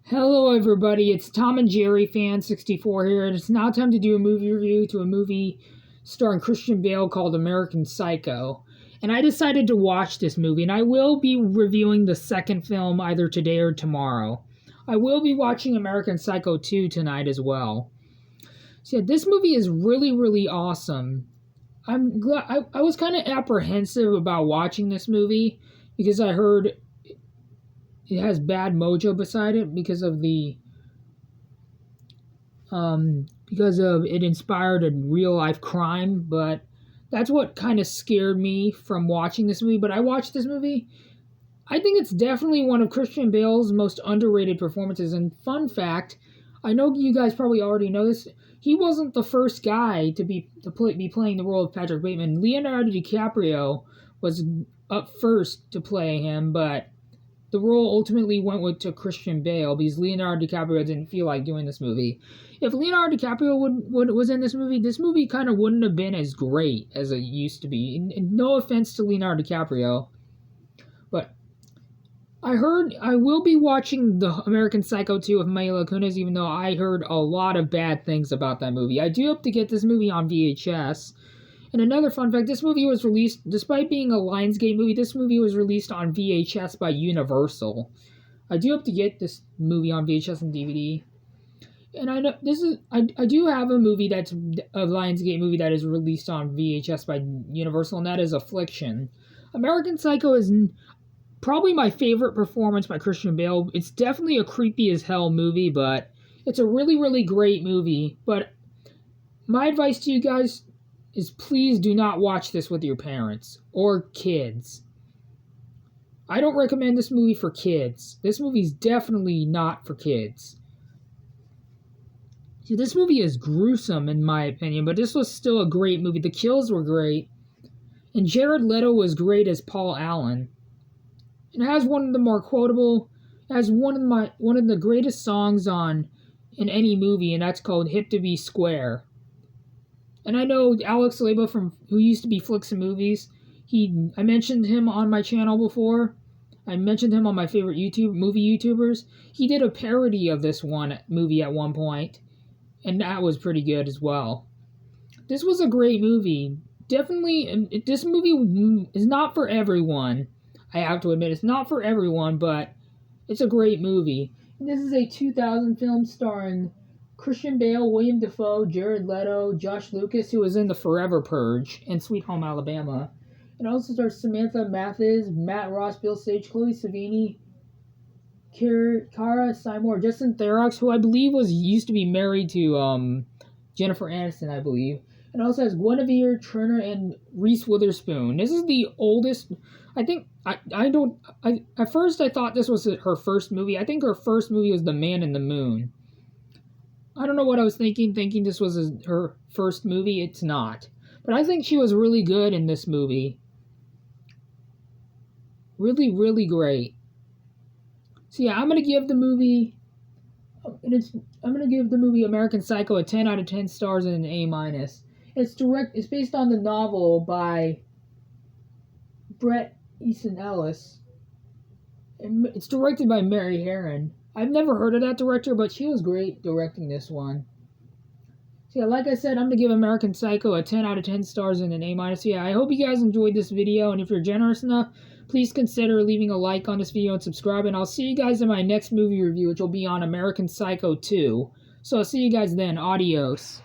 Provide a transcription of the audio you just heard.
Hello, everybody. It's Tom and Jerry Fan 64 here, and it's now time to do a movie review to a movie starring Christian Bale called American Psycho. And I decided to watch this movie, and I will be reviewing the second film either today or tomorrow. I will be watching American Psycho 2 tonight as well. So yeah, this movie is really, really awesome. I'm glad I was kind of apprehensive about watching this movie because I heard it has bad mojo beside it because of it inspired a real life crime. But that's what kind of scared me from watching this movie. But I watched this movie. I think it's definitely one of Christian Bale's most underrated performances. And fun fact, I know you guys probably already know this. He wasn't the first guy to be playing the role of Patrick Bateman. Leonardo DiCaprio was up first to play him, but the role ultimately went to Christian Bale because Leonardo DiCaprio didn't feel like doing this movie. If Leonardo DiCaprio was in this movie kind of wouldn't have been as great as it used to be. And no offense to Leonardo DiCaprio, but I heard I will be watching the American Psycho 2 of Mila Kunis, even though I heard a lot of bad things about that movie. I do hope to get this movie on VHS. And another fun fact, this movie was released, despite being a Lionsgate movie, this movie was released on VHS by Universal. I do hope to get this movie on VHS and DVD. And I know I do have a movie that's a Lionsgate movie that is released on VHS by Universal, and that is Affliction. American Psycho is probably my favorite performance by Christian Bale. It's definitely a creepy as hell movie, but it's a really, really great movie. But my advice to you guys is please do not watch this with your parents or kids. I don't recommend this movie for kids. This movie's definitely not for kids. See, this movie is gruesome in my opinion, but this was still a great movie. The kills were great, and Jared Leto was great as Paul Allen. It has one of the more quotable, it has one of the greatest songs in any movie, and that's called "Hip to Be Square." And I know Alex Leba who used to be Flicks and Movies. I mentioned him on my channel before. I mentioned him on my favorite movie YouTubers. He did a parody of this one movie at one point, and that was pretty good as well. This was a great movie. Definitely, this movie is not for everyone. I have to admit, it's not for everyone, but it's a great movie. And this is a 2000 film starring Christian Bale, William Dafoe, Jared Leto, Josh Lucas, who was in The Forever Purge and Sweet Home Alabama. It also stars Samantha Mathis, Matt Ross, Bill Sage, Chloe Sevigny, Cara Seymour, Justin Theroux, who I believe used to be married to Jennifer Aniston, I believe. It also has Guinevere Turner and Reese Witherspoon. This is the oldest. I think at first I thought this was her first movie. I think her first movie was The Man in the Moon. I don't know what I was thinking this was her first movie. It's not. But I think she was really good in this movie. Really, really great. So yeah, I'm going to give the movie American Psycho a 10 out of 10 stars and an A-. It's based on the novel by Bret Easton Ellis. And it's directed by Mary Harron. I've never heard of that director, but she was great directing this one. So yeah, like I said, I'm going to give American Psycho a 10 out of 10 stars and an A-. So yeah, I hope you guys enjoyed this video, and if you're generous enough, please consider leaving a like on this video and subscribe, and I'll see you guys in my next movie review, which will be on American Psycho 2. So I'll see you guys then. Adios.